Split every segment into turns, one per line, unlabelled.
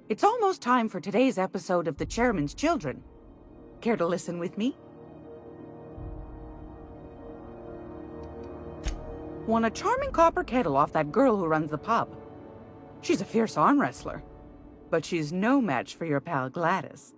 It's almost time for today's episode of The Chairman's Children. Care to listen with me? Won a charming copper kettle off that girl who runs the pub. She's a fierce arm wrestler, but she's no match for your pal Gladys.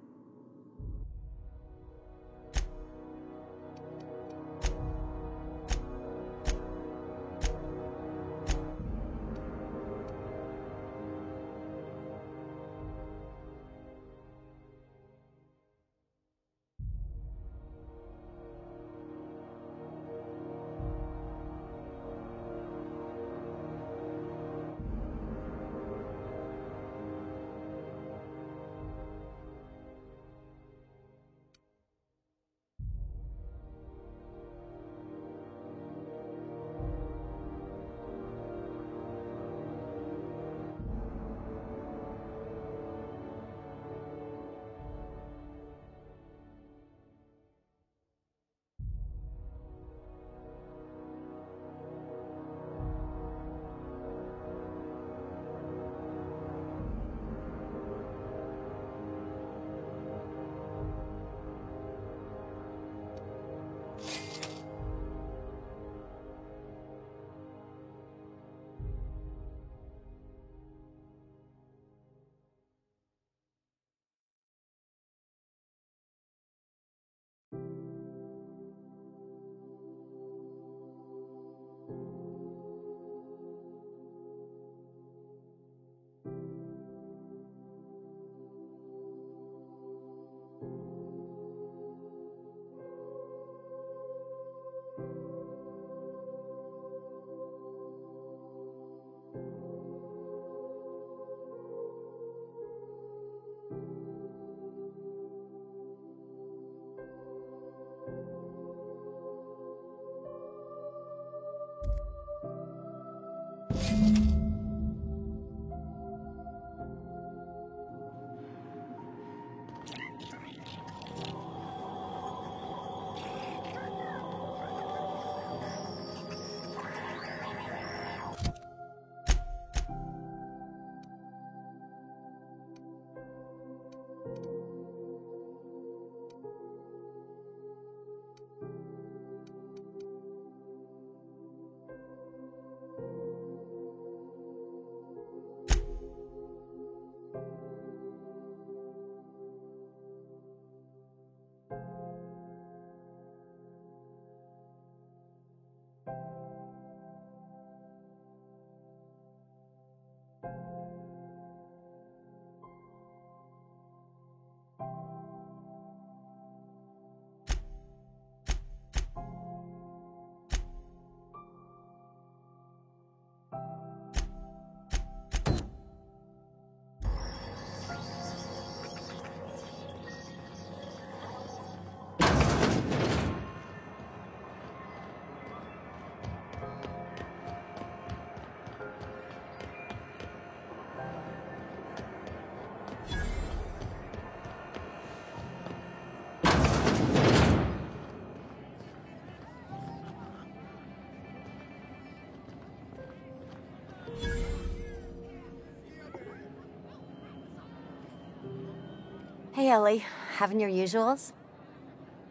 Hey, Ellie. Having your usuals?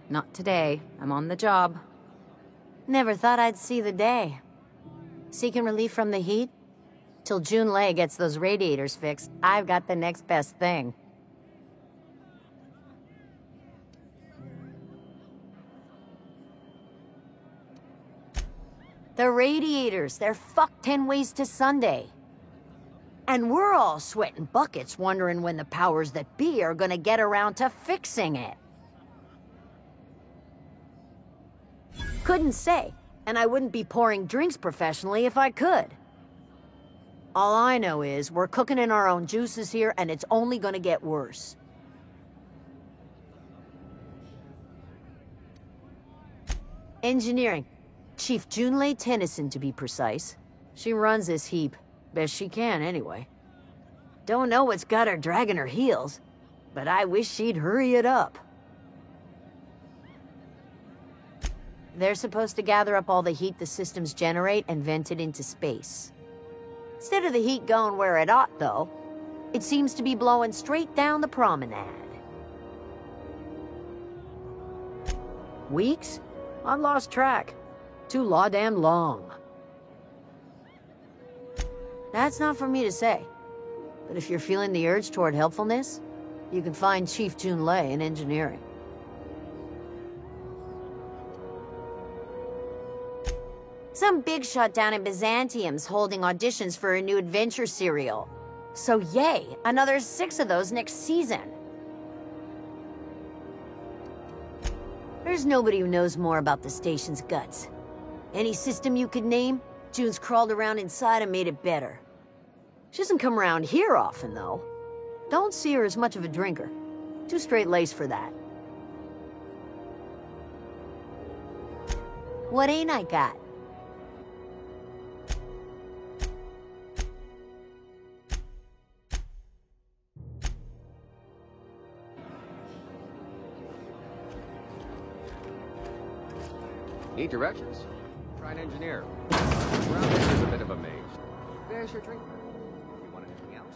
Not today. I'm on the job.
Never thought I'd see the day. Seeking relief from the heat? Till June Lay gets those radiators fixed, I've got the next best thing. The radiators, they're fucked 10 ways to Sunday. And we're all sweating buckets wondering when the powers that be are gonna get around to fixing it. Couldn't say, and I wouldn't be pouring drinks professionally if I could. All I know is we're cooking in our own juices here, and it's only gonna get worse. Engineering. Chief Junlei Tennyson, to be precise. She runs this heap. Best she can, anyway. Don't know what's got her dragging her heels, but I wish she'd hurry it up. They're supposed to gather up all the heat the systems generate and vent it into space. Instead of the heat going where it ought, though, it seems to be blowing straight down the promenade. Weeks? I've lost track. Too law-damn long. That's not for me to say. But if you're feeling the urge toward helpfulness, you can find Chief Junlei in engineering. Some big shot down in Byzantium's holding auditions for a new adventure serial. So yay, another 6 of those next season. There's nobody who knows more about the station's guts. Any system you could name, June's crawled around inside and made it better. She doesn't come around here often, though. Don't see her as much of a drinker. Too straight-laced for that. What ain't I got?
Need directions? Try an engineer. Around here is a bit of a maze. There's your drink. If you want anything else.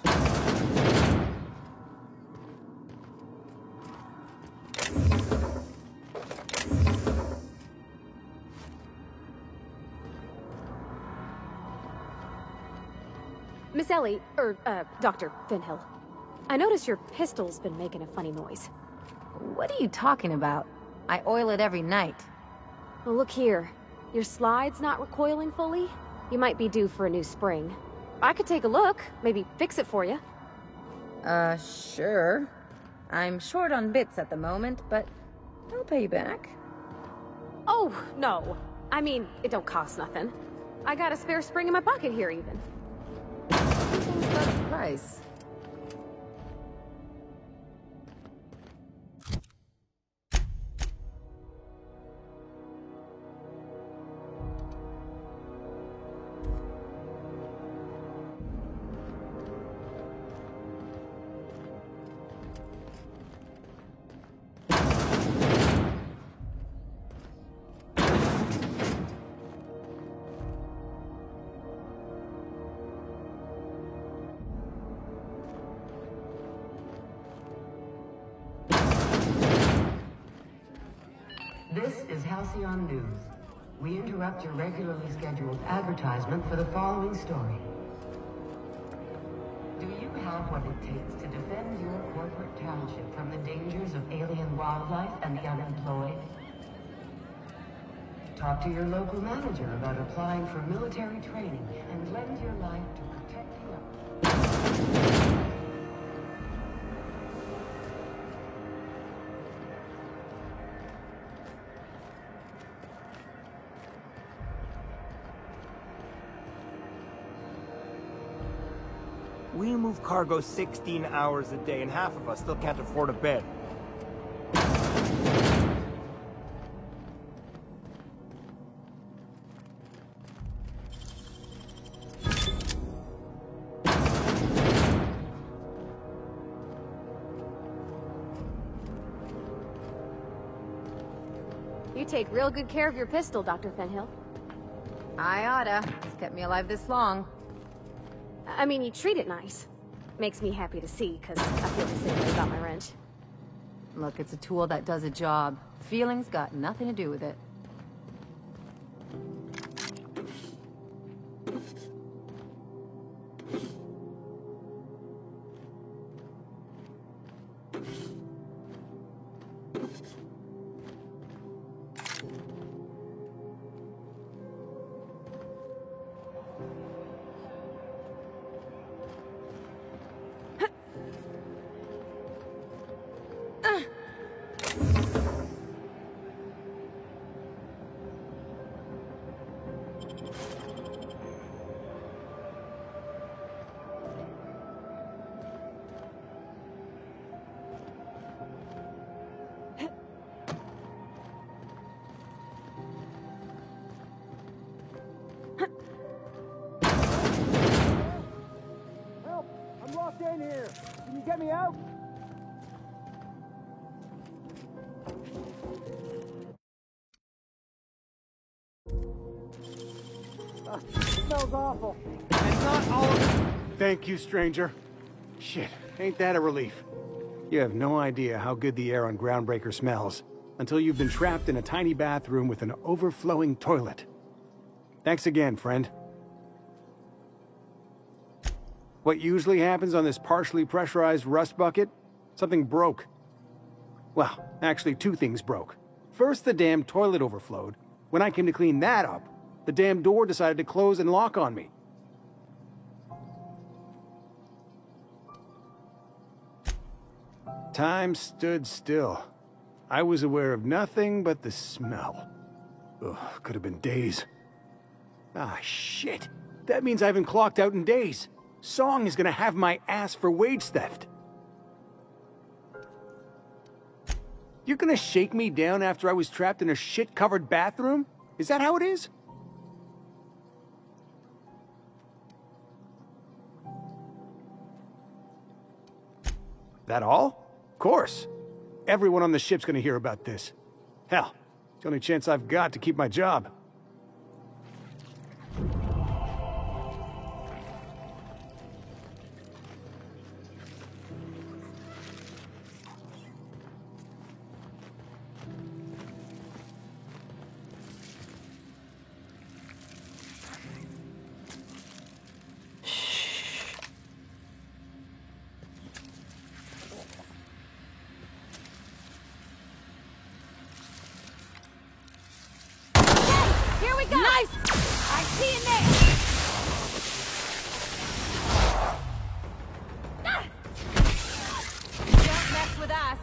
Miss Ellie, Dr. Finhill. I notice your pistol's been making a funny noise.
What are you talking about? I oil it every night.
Well, look here. Your slide's not recoiling fully? You might be due for a new spring. I could take a look, maybe fix it for you.
Sure. I'm short on bits at the moment, but I'll pay you back.
Oh, no. I mean, it don't cost nothing. I got a spare spring in my pocket here, even.
Everything's got a price.
This is Halcyon News. We interrupt your regularly scheduled advertisement for the following story. Do you have what it takes to defend your corporate township from the dangers of alien wildlife and the unemployed? Talk to your local manager about applying for military training and lend your life to protecting others.
We move cargo 16 hours a day, and half of us still can't afford a bed.
You take real good care of your pistol, Dr. Finhill.
I oughta. It's kept me alive this long.
I mean, you treat it nice. Makes me happy to see, because I feel the same way about my wrench.
Look, it's a tool that does a job. Feelings got nothing to do with it.
get me out? Smells awful.
And not all of it.
Thank you, stranger. Shit, ain't that a relief? You have no idea how good the air on Groundbreaker smells until you've been trapped in a tiny bathroom with an overflowing toilet. Thanks again, friend. What usually happens on this partially pressurized rust bucket? Something broke. Well, actually 2 things broke. First, the damn toilet overflowed. When I came to clean that up, the damn door decided to close and lock on me. Time stood still. I was aware of nothing but the smell. Ugh, could have been days. Ah, shit. That means I haven't clocked out in days. Song is gonna have my ass for wage theft. You're gonna shake me down after I was trapped in a shit-covered bathroom? Is that how it is? That all? Of course. Everyone on the ship's gonna hear about this. Hell, it's the only chance I've got to keep my job.
Here we go! Nice! I see in there! Ah! Don't mess with us!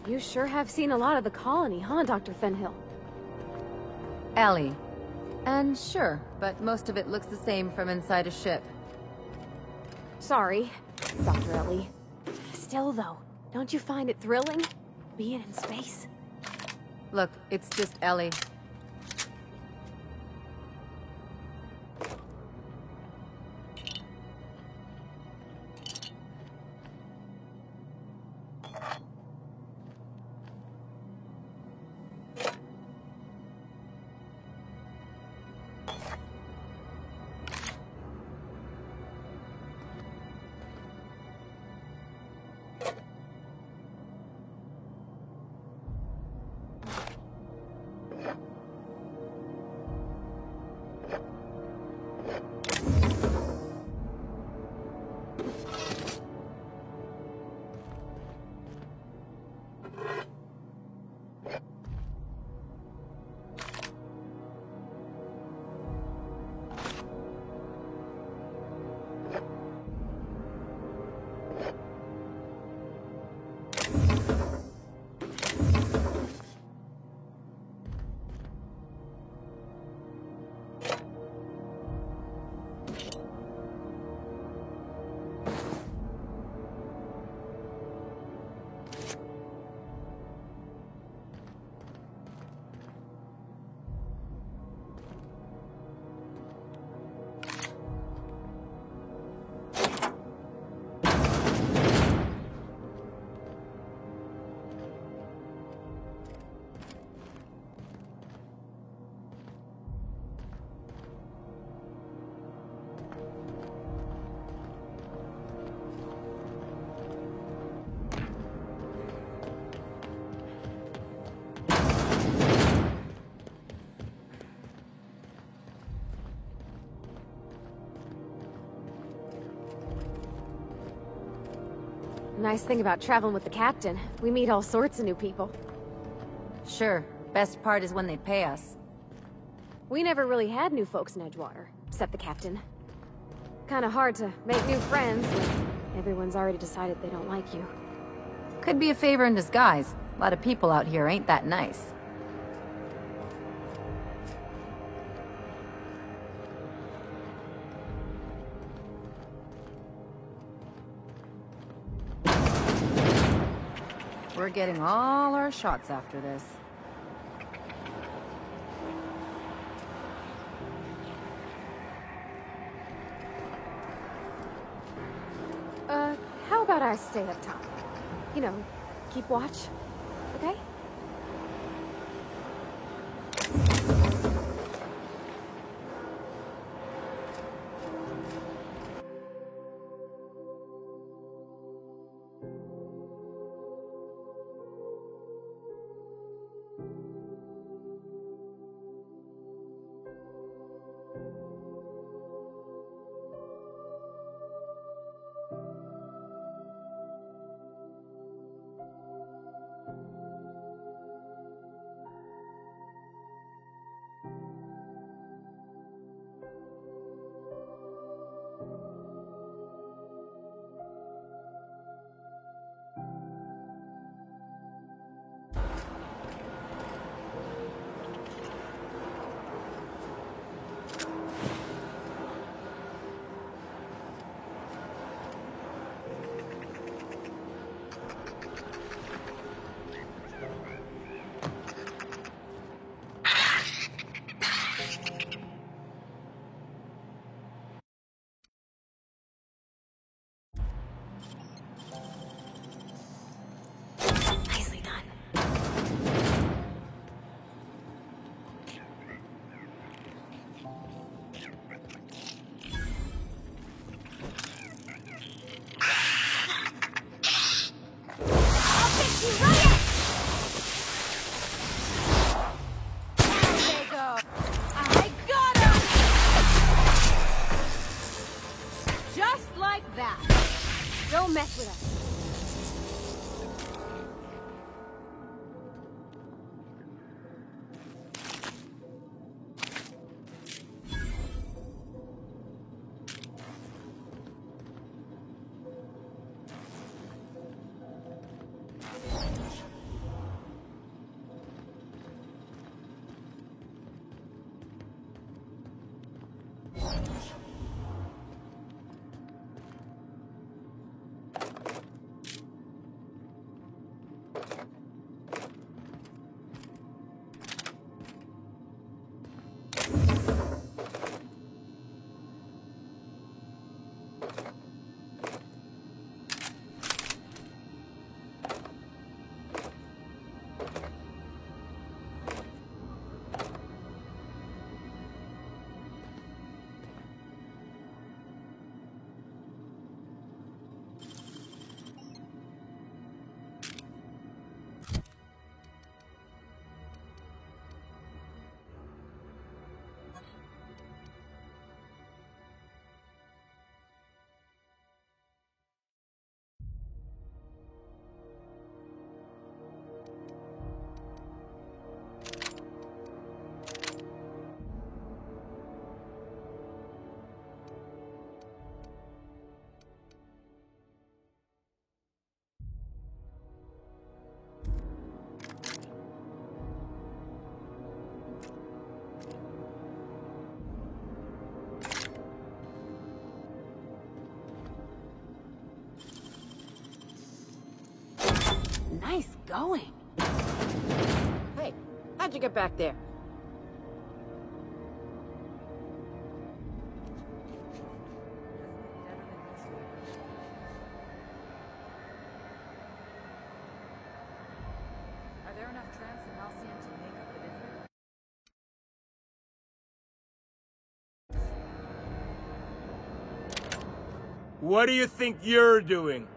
You sure have seen a lot of the colony, huh, Dr. Fenhill?
Ellie. And sure, but most of it looks the same from inside a ship.
Sorry, Dr. Ellie. Still, though, don't you find it thrilling? Being in space?
Look, it's just Ellie.
Nice thing about traveling with the captain. We meet all sorts of new people.
Sure. Best part is when they pay us.
We never really had new folks in Edgewater, except the captain. Kinda hard to make new friends when everyone's already decided they don't like you.
Could be a favor in disguise. A lot of people out here ain't that nice. We're getting all our shots after this.
How about I stay up top? You know, keep watch, okay? Nicely done.
Just like that.
Don't mess with us.
Nice going.
Hey, how'd you get back there?
Are there enough tramps in Halcyon to make up the difference?
What do you think you're doing?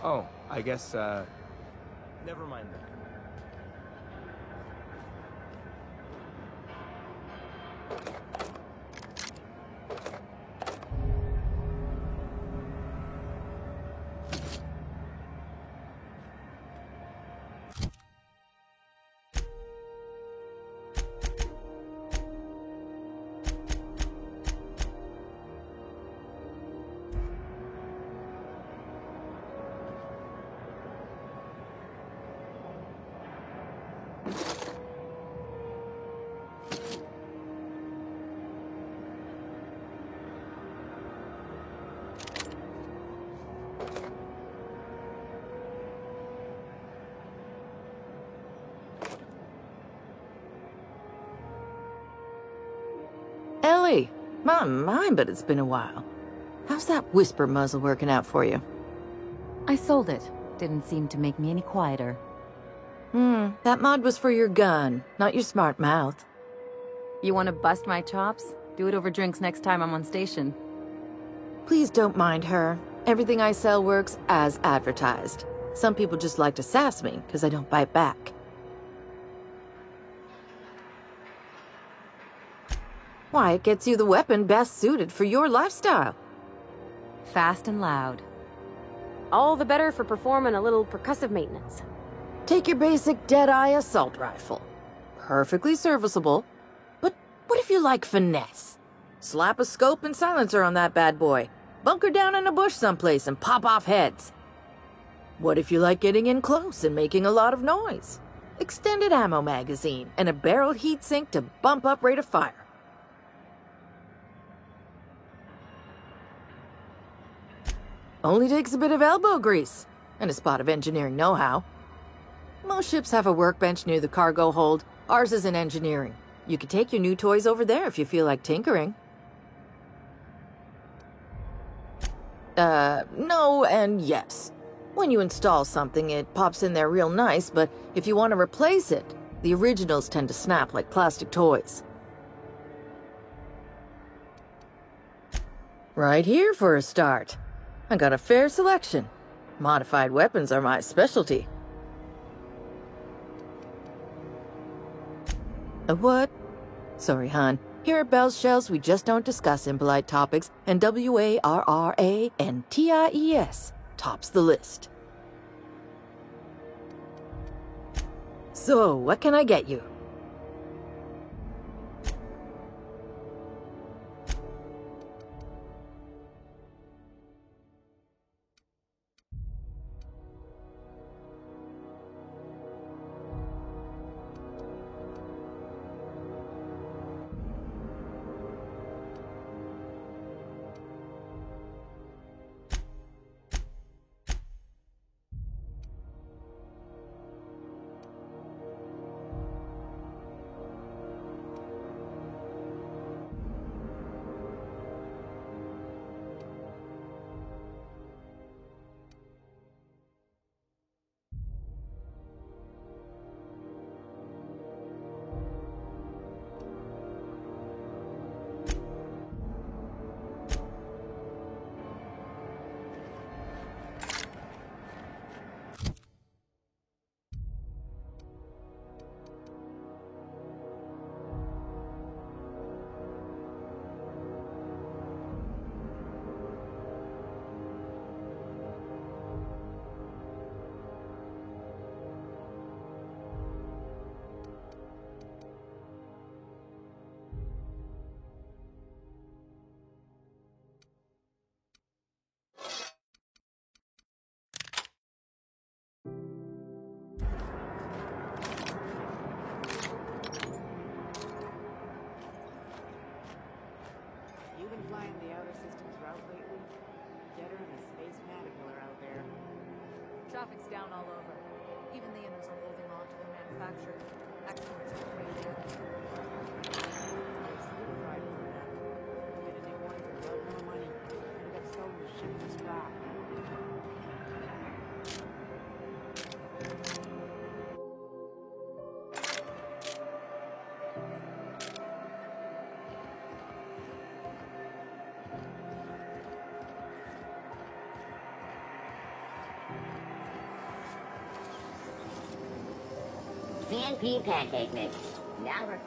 Oh, I guess, never mind that.
Ellie! My, but it's been a while. How's that whisper muzzle working out for you?
I sold it. Didn't seem to make me any quieter.
That mod was for your gun, not your smart mouth.
You want to bust my chops? Do it over drinks next time I'm on station.
Please don't mind her. Everything I sell works as advertised. Some people just like to sass me because I don't bite back. Why, it gets you the weapon best suited for your lifestyle.
Fast and loud.
All the better for performing a little percussive maintenance.
Take your basic Deadeye assault rifle. Perfectly serviceable. But what if you like finesse? Slap a scope and silencer on that bad boy. Bunker down in a bush someplace and pop off heads. What if you like getting in close and making a lot of noise? Extended ammo magazine and a barrel heatsink to bump up rate of fire. Only takes a bit of elbow grease and a spot of engineering know-how. Most ships have a workbench near the cargo hold. Ours is in engineering. You could take your new toys over there if you feel like tinkering. No and yes. When you install something, it pops in there real nice, but if you want to replace it, the originals tend to snap like plastic toys. Right here for a start. I got a fair selection. Modified weapons are my specialty. A what? Sorry, hon. Here at Bell's Shells, we just don't discuss impolite topics, and WARRANTIES tops the list. So, what can I get you?
You been flying the Outer Systems route lately? Jetter and a space caterpillar out there.
Traffic's down all over. Even the inners are holding on to their manufactured exports of radio.
Sleep right on that. Get a new one for a lot more money. And get sold the ship for scrap.
CNP pancake mix. Now we're...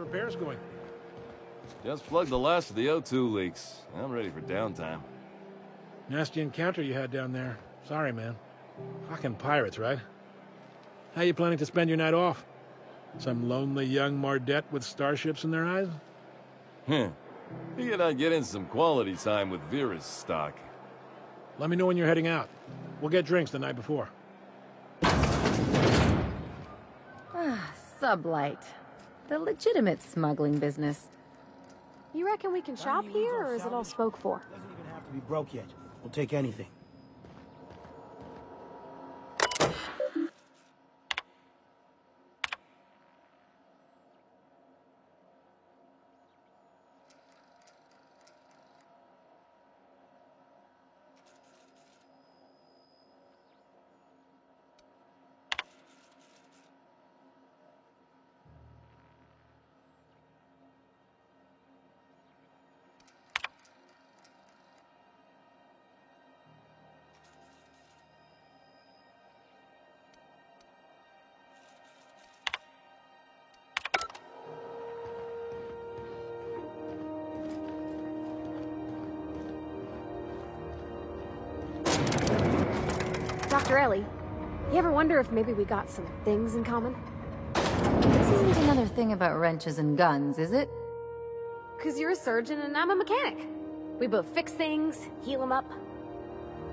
repairs going?
Just plugged the last of the O2 leaks. I'm ready for downtime.
Nasty encounter you had down there. Sorry, man. Fucking pirates, right? How you planning to spend your night off? Some lonely young Mardette with starships in their eyes?
Figured I'd get in some quality time with Vera's stock.
Let me know when you're heading out. We'll get drinks the night before.
Sublight. The legitimate smuggling business.
You reckon we can shop here, or is it all spoke for?
Doesn't even have to be broke yet. We'll take anything.
Dr. Ellie, you ever wonder if maybe we got some things in common?
This isn't another thing about wrenches and guns, is it?
'Cause you're a surgeon and I'm a mechanic. We both fix things, heal them up.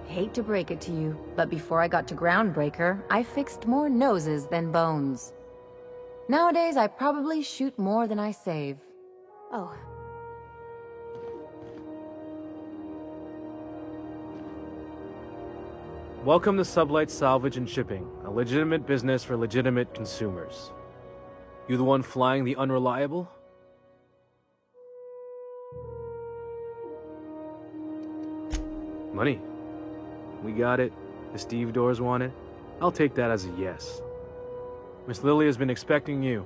Hate to break it to you, but before I got to Groundbreaker, I fixed more noses than bones. Nowadays, I probably shoot more than I save.
Oh.
Welcome to Sublight Salvage and Shipping, a legitimate business for legitimate consumers. You the one flying the Unreliable? Money. We got it. The stevedores want it. I'll take that as a yes. Miss Lily has been expecting you.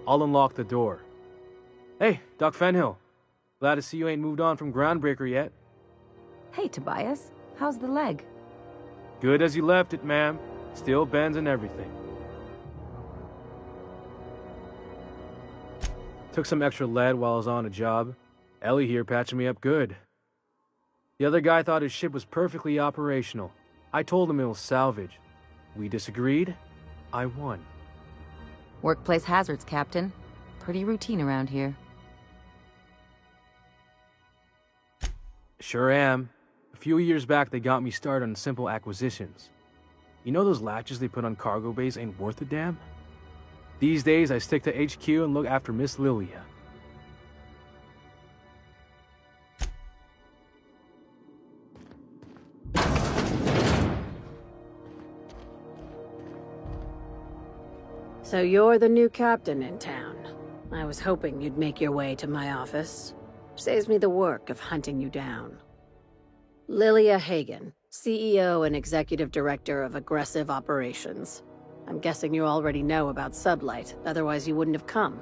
I'll unlock the door. Hey, Doc Fenhill. Glad to see you ain't moved on from Groundbreaker yet.
Hey, Tobias. How's the leg?
Good as you left it, ma'am. Still bends and everything. Took some extra lead while I was on a job. Ellie here patching me up good. The other guy thought his ship was perfectly operational. I told him it was salvage. We disagreed. I won.
Workplace hazards, Captain. Pretty routine around here.
Sure am. A few years back, they got me started on simple acquisitions. You know those latches they put on cargo bays ain't worth a damn? These days, I stick to HQ and look after Miss Lilia.
So you're the new captain in town. I was hoping you'd make your way to my office. Saves me the work of hunting you down. Lilia Hagen, CEO and Executive Director of Aggressive Operations. I'm guessing you already know about Sublight, otherwise you wouldn't have come.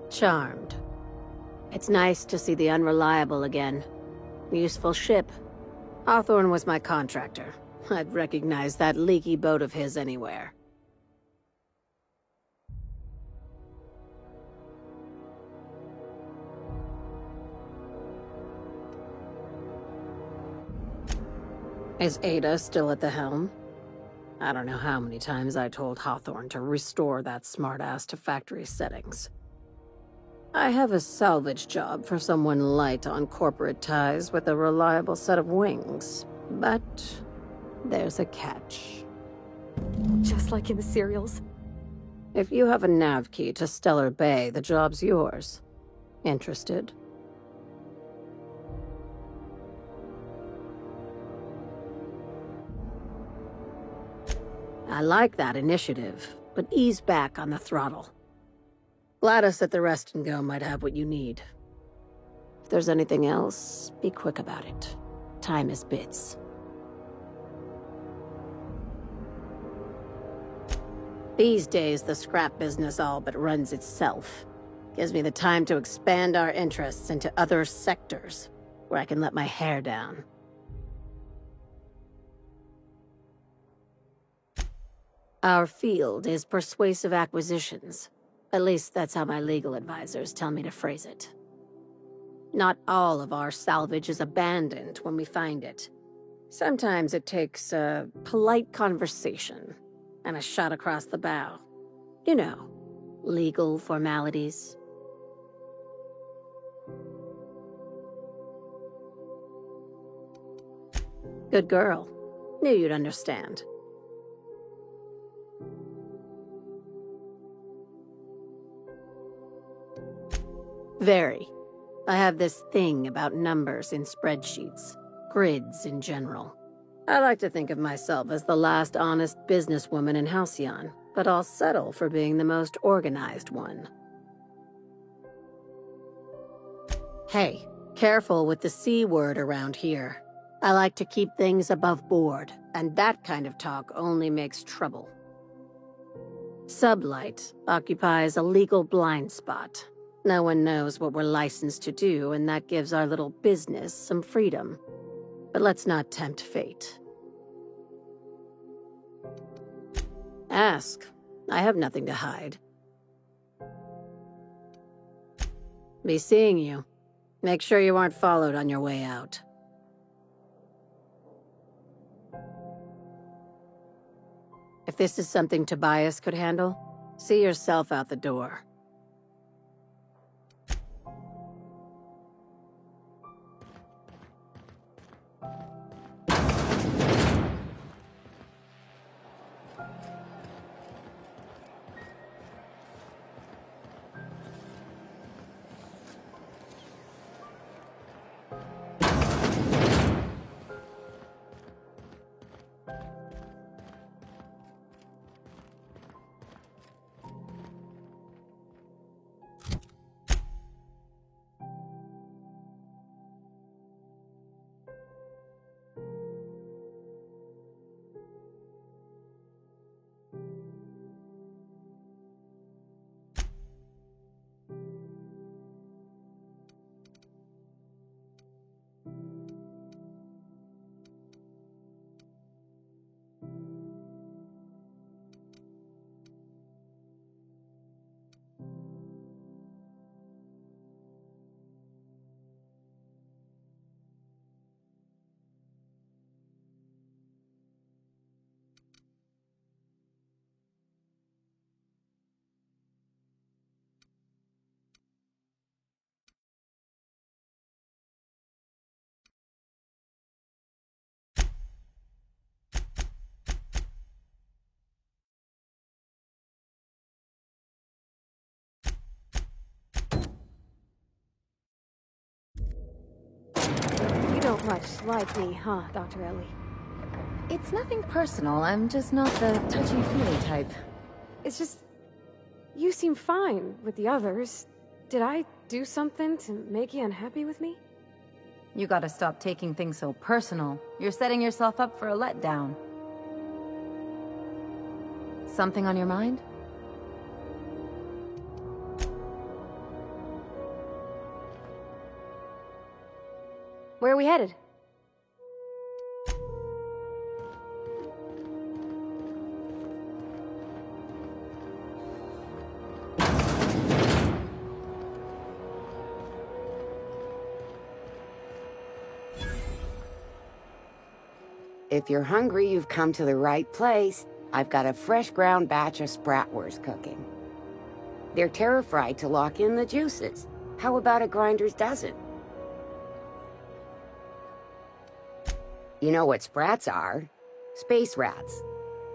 Charmed. It's nice to see the Unreliable again. Useful ship. Hawthorne was my contractor. I'd recognize that leaky boat of his anywhere. Is Ada still at the helm? I don't know how many times I told Hawthorne to restore that smartass to factory settings. I have a salvage job for someone light on corporate ties with a reliable set of wings, but there's a catch.
Just like in the serials.
If you have a nav key to Stellar Bay, the job's yours. Interested? I like that initiative, but ease back on the throttle. Gladys at the Rest and Go might have what you need. If there's anything else, be quick about it. Time is bits. These days, the scrap business all but runs itself. Gives me the time to expand our interests into other sectors, where I can let my hair down. Our field is persuasive acquisitions. At least that's how my legal advisors tell me to phrase it. Not all of our salvage is abandoned when we find it. Sometimes it takes a polite conversation and a shot across the bow. You know, legal formalities. Good girl. Knew you'd understand. Very. I have this thing about numbers in spreadsheets, grids in general. I like to think of myself as the last honest businesswoman in Halcyon, but I'll settle for being the most organized one. Hey, careful with the C word around here. I like to keep things above board, and that kind of talk only makes trouble. Sublight occupies a legal blind spot. No one knows what we're licensed to do, and that gives our little business some freedom. But let's not tempt fate. Ask. I have nothing to hide. Be seeing you. Make sure you aren't followed on your way out. If this is something Tobias could handle, see yourself out the door.
You don't much like me, huh, Dr. Ellie?
It's nothing personal. I'm just not the touchy-feely type.
It's just... you seem fine with the others. Did I do something to make you unhappy with me?
You gotta stop taking things so personal. You're setting yourself up for a letdown. Something on your mind?
Where are we headed?
If you're hungry, you've come to the right place. I've got a fresh ground batch of Spratwurst cooking. They're terra-fried to lock in the juices. How about a grinder's dozen? You know what sprats are? Space rats.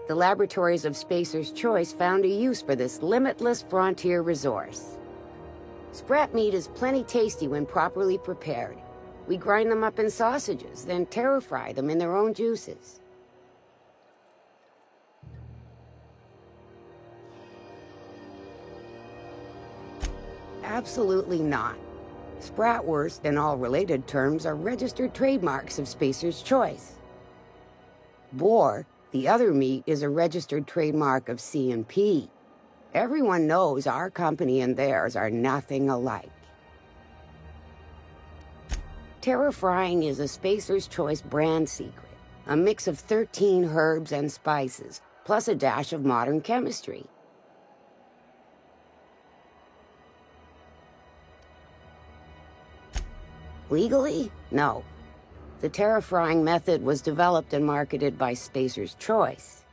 The laboratories of Spacer's Choice found a use for this limitless frontier resource. Sprat meat is plenty tasty when properly prepared. We grind them up in sausages, then terra-fry them in their own juices. Absolutely not. Spratwurst and all related terms are registered trademarks of Spacer's Choice. Boar, the other meat, is a registered trademark of C&P. Everyone knows our company and theirs are nothing alike. Terra Frying is a Spacer's Choice brand secret. A mix of 13 herbs and spices, plus a dash of modern chemistry. Legally? No. The Terra Frying method was developed and marketed by Spacer's Choice.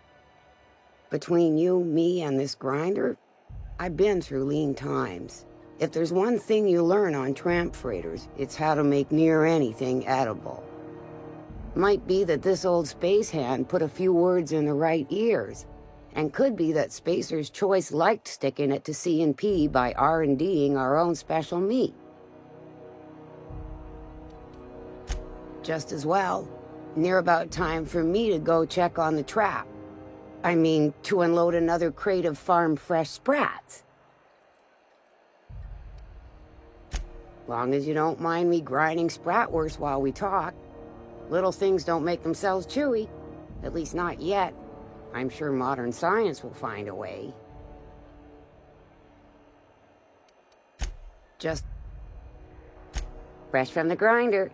Between you, me, and this grinder, I've been through lean times. If there's one thing you learn on tramp freighters, it's how to make near anything edible. Might be that this old space hand put a few words in the right ears, and could be that Spacer's Choice liked sticking it to C&P by R&Ding our own special meat. Just as well, near about time for me to go check on the trap. I mean, to unload another crate of farm-fresh sprats. Long as you don't mind me grinding spratwurst while we talk. Little things don't make themselves chewy. At least not yet. I'm sure modern science will find a way. Just fresh from the grinder.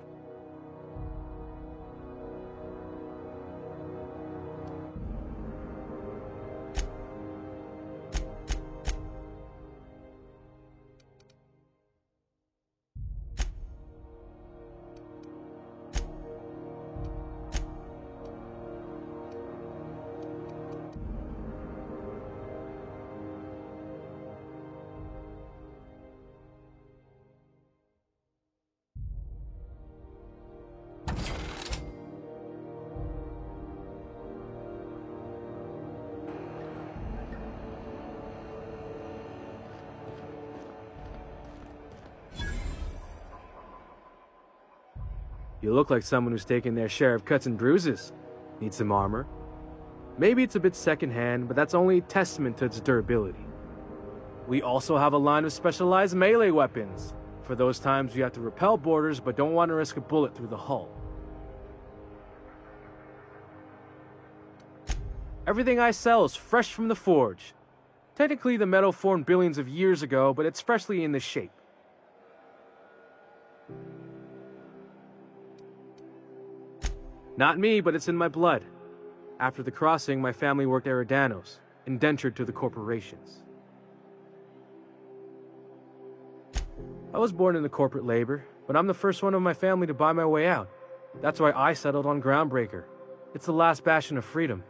You look like someone who's taken their share of cuts and bruises. Need some armor? Maybe it's a bit secondhand, but that's only a testament to its durability. We also have a line of specialized melee weapons, for those times you have to repel boarders but don't want to risk a bullet through the hull. Everything I sell is fresh from the forge. Technically, the metal formed billions of years ago, but it's freshly in this shape. Not me, but it's in my blood. After the crossing, my family worked Eridanos, indentured to the corporations. I was born into corporate labor, but I'm the first one of my family to buy my way out. That's why I settled on Groundbreaker. It's the last bastion of freedom.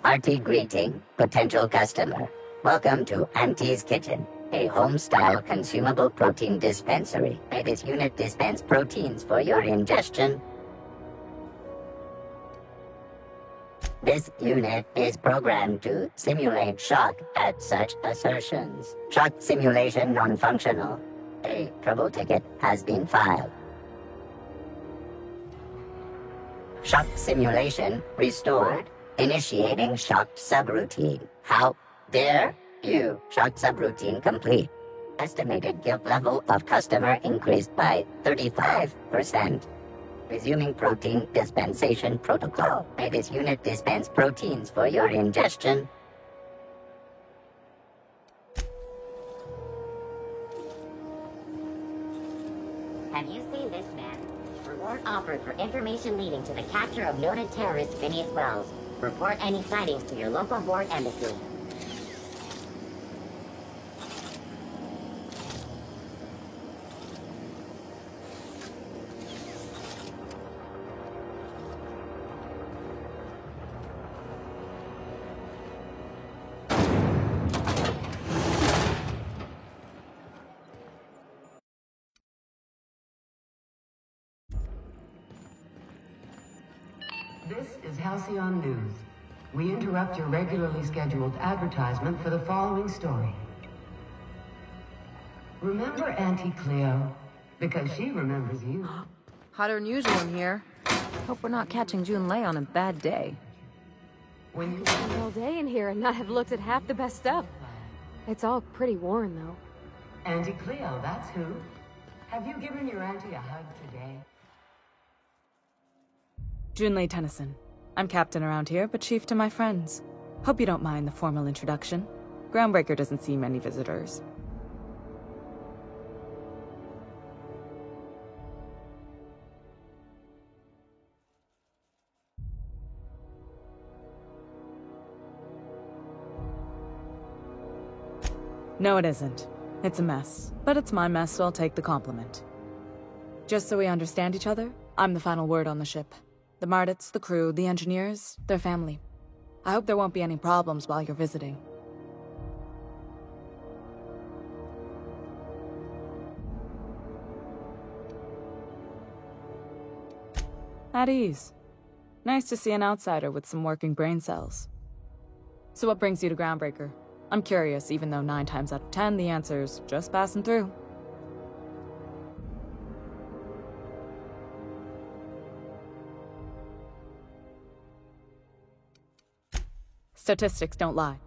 Hearty greeting, potential customer. Welcome to Auntie's Kitchen, a home-style consumable protein dispensary. May this unit dispense proteins for your ingestion. This unit is programmed to simulate shock at such assertions. Shock simulation non-functional. A trouble ticket has been filed. Shock simulation restored. Initiating shocked subroutine. How dare you? Shocked subroutine complete. Estimated guilt level of customer increased by 35%. Resuming protein dispensation protocol. May this unit dispense proteins for your ingestion. Have you seen this man? Reward offered for information leading to the capture of noted terrorist Phineas Wells. Report any sightings to your local board embassy.
This is Halcyon News. We interrupt your regularly scheduled advertisement for the following story. Remember Auntie Cleo? Because she remembers you.
Hotter than usual in here. Hope we're not catching Junlei on a bad day.
When you
spend all day in here and not have looked at half the best stuff. It's all pretty worn, though.
Auntie Cleo, that's who. Have you given your auntie a hug today?
Junlei Tennyson. I'm captain around here, but chief to my friends. Hope you don't mind the formal introduction. Groundbreaker doesn't see many visitors. No, it isn't. It's a mess. But it's my mess, so I'll take the compliment. Just so we understand each other, I'm the final word on the ship. The Mardits, the crew, the engineers, their family. I hope there won't be any problems while you're visiting. At ease. Nice to see an outsider with some working brain cells. So what brings you to Groundbreaker? I'm curious, even though 9 times out of 10 the answer's just passing through. Statistics don't lie.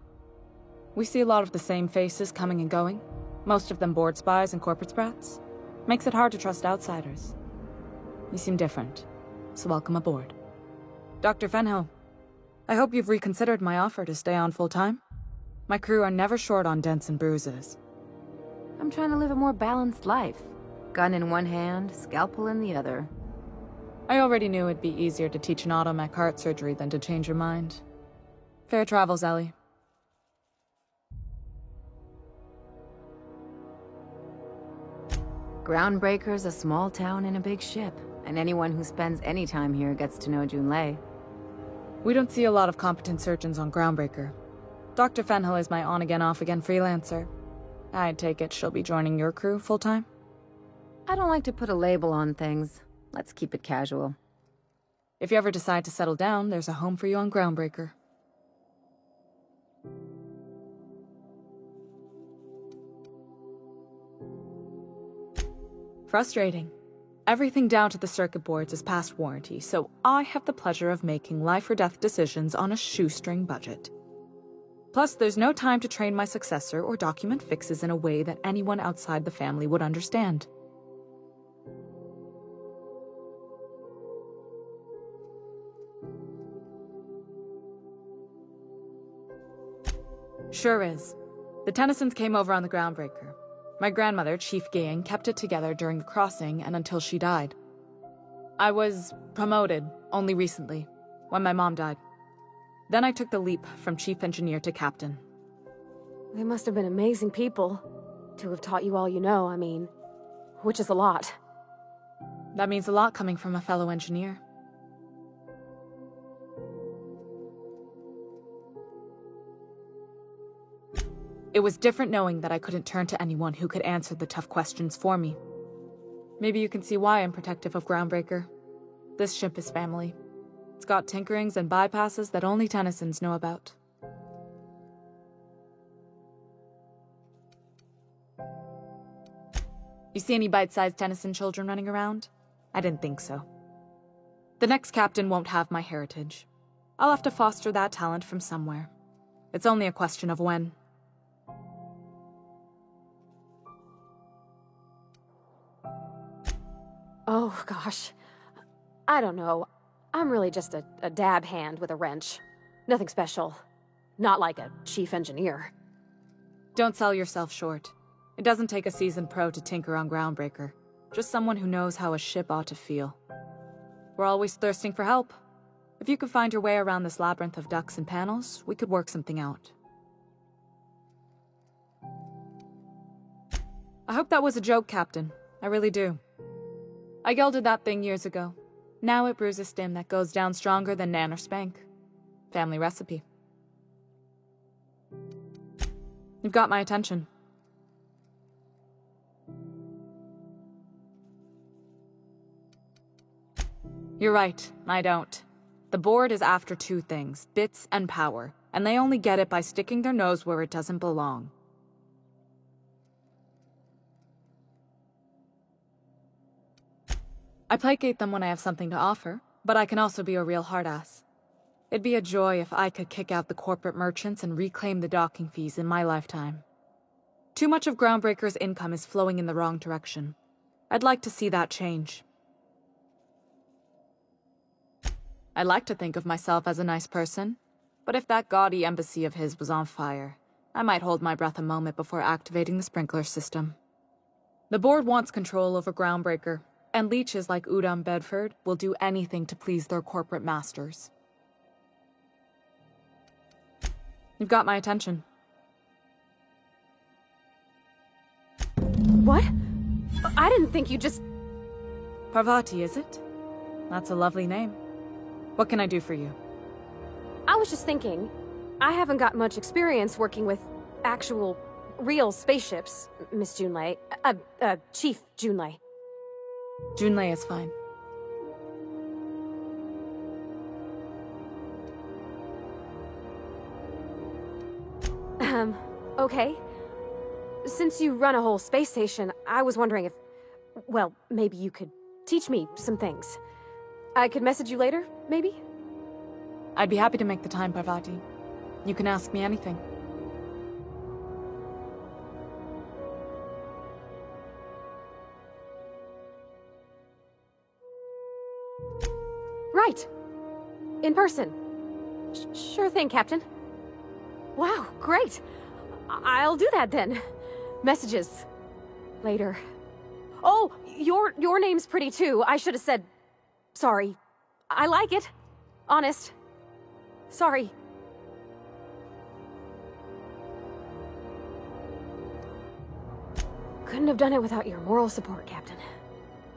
We see a lot of the same faces coming and going, most of them board spies and corporate sprats. Makes it hard to trust outsiders. You seem different, so welcome aboard. Dr. Fenhill, I hope you've reconsidered my offer to stay on full-time. My crew are never short on dents and bruises.
I'm trying to live a more balanced life. Gun in one hand, scalpel in the other.
I already knew it'd be easier to teach an automech heart surgery than to change your mind. Fair travels, Ellie.
Groundbreaker's a small town in a big ship, and anyone who spends any time here gets to know Junlei.
We don't see a lot of competent surgeons on Groundbreaker. Dr. Fenhill is my on-again, off-again freelancer. I take it she'll be joining your crew full-time?
I don't like to put a label on things. Let's keep it casual.
If you ever decide to settle down, there's a home for you on Groundbreaker. Frustrating. Everything down to the circuit boards is past warranty, so I have the pleasure of making life-or-death decisions on a shoestring budget. Plus, there's no time to train my successor or document fixes in a way that anyone outside the family would understand. Sure is. The Tennysons came over on the Groundbreaker. My grandmother, Chief Gaying, kept it together during the crossing and until she died. I was promoted only recently, when my mom died. Then I took the leap from chief engineer to captain.
They must have been amazing people to have taught you all you know, I mean, which is a lot.
That means a lot coming from a fellow engineer. It was different knowing that I couldn't turn to anyone who could answer the tough questions for me. Maybe you can see why I'm protective of Groundbreaker. This ship is family. It's got tinkerings and bypasses that only Tennysons know about. You see any bite-sized Tennyson children running around? I didn't think so. The next captain won't have my heritage. I'll have to foster that talent from somewhere. It's only a question of when.
Oh, gosh. I don't know. I'm really just a dab hand with a wrench. Nothing special. Not like a chief engineer.
Don't sell yourself short. It doesn't take a seasoned pro to tinker on Groundbreaker. Just someone who knows how a ship ought to feel. We're always thirsting for help. If you could find your way around this labyrinth of ducts and panels, we could work something out. I hope that was a joke, Captain. I really do. I gelded that thing years ago. Now it brews a stim that goes down stronger than Nan or Spank. Family recipe. You've got my attention. You're right, I don't. The board is after two things, bits and power, and they only get it by sticking their nose where it doesn't belong. I placate them when I have something to offer, but I can also be a real hard-ass. It'd be a joy if I could kick out the corporate merchants and reclaim the docking fees in my lifetime. Too much of Groundbreaker's income is flowing in the wrong direction. I'd like to see that change. I like to think of myself as a nice person, but if that gaudy embassy of his was on fire, I might hold my breath a moment before activating the sprinkler system. The board wants control over Groundbreaker, and leeches like Udom Bedford will do anything to please their corporate masters. You've got my attention.
What? I didn't think you just...
Parvati, is it? That's a lovely name. What can I do for you?
I was just thinking, I haven't got much experience working with actual, real spaceships, Miss Junlei. Chief Junlei.
Junlei is fine.
Okay. Since you run a whole space station, I was wondering if... Well, maybe you could teach me some things. I could message you later, maybe?
I'd be happy to make the time, Parvati. You can ask me anything.
Right. In person. Sure thing, Captain. Wow, great. I'll do that then. Messages. Later. Oh, your name's pretty too. I should have said... Sorry. I like it. Honest. Sorry. Couldn't have done it without your moral support, Captain.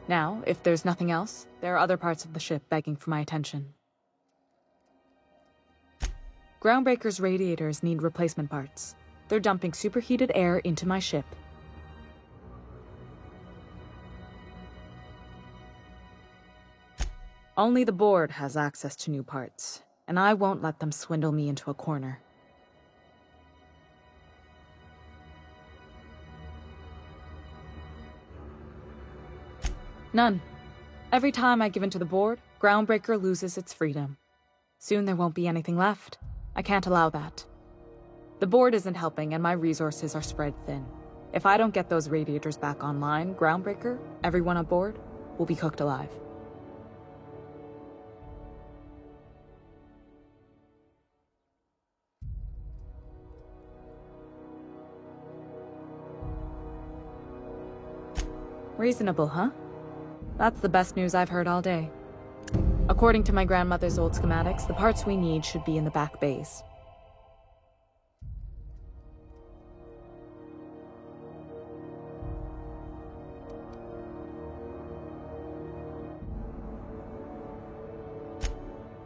Now, if there's nothing else, there are other parts of the ship begging for my attention. Groundbreaker's radiators need replacement parts. They're dumping superheated air into my ship. Only the board has access to new parts, and I won't let them swindle me into a corner. None. Every time I give in to the board, Groundbreaker loses its freedom. Soon there won't be anything left. I can't allow that. The board isn't helping and my resources are spread thin. If I don't get those radiators back online, Groundbreaker, everyone aboard, will be cooked alive. Reasonable, huh? That's the best news I've heard all day. According to my grandmother's old schematics, the parts we need should be in the back bays.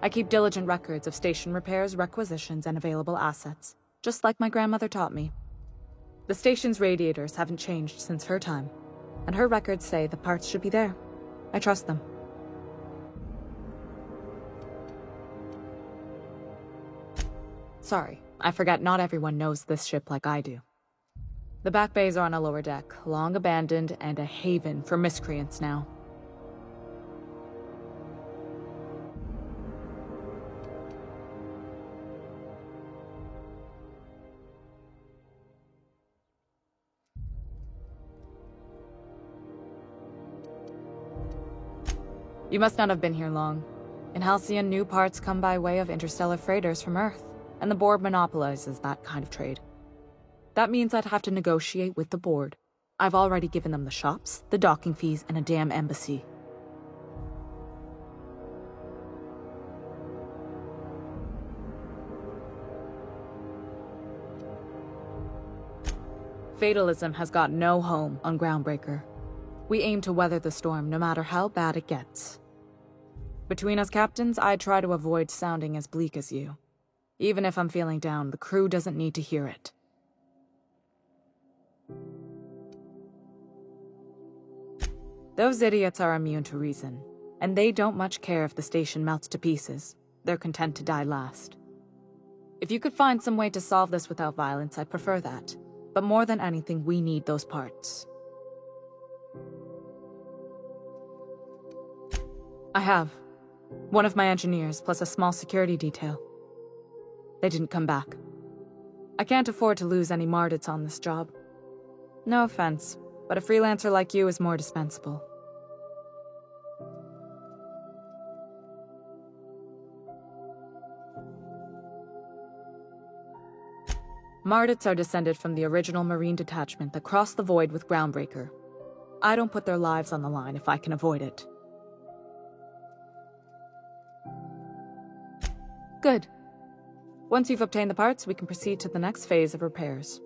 I keep diligent records of station repairs, requisitions, and available assets, just like my grandmother taught me. The station's radiators haven't changed since her time, and her records say the parts should be there. I trust them. Sorry, I forgot not everyone knows this ship like I do. The back bays are on a lower deck, long abandoned and a haven for miscreants now. You must not have been here long. In Halcyon, new parts come by way of interstellar freighters from Earth, and the board monopolizes that kind of trade. That means I'd have to negotiate with the board. I've already given them the shops, the docking fees, and a damn embassy. Fatalism has got no home on Groundbreaker. We aim to weather the storm no matter how bad it gets. Between us captains, I try to avoid sounding as bleak as you. Even if I'm feeling down, the crew doesn't need to hear it. Those idiots are immune to reason, and they don't much care if the station melts to pieces. They're content to die last. If you could find some way to solve this without violence, I'd prefer that. But more than anything, we need those parts. I have. One of my engineers, plus a small security detail. They didn't come back. I can't afford to lose any Mardits on this job. No offense, but a freelancer like you is more dispensable. Mardits are descended from the original Marine detachment that crossed the void with Groundbreaker. I don't put their lives on the line if I can avoid it. Good. Once you've obtained the parts, we can proceed to the next phase of repairs.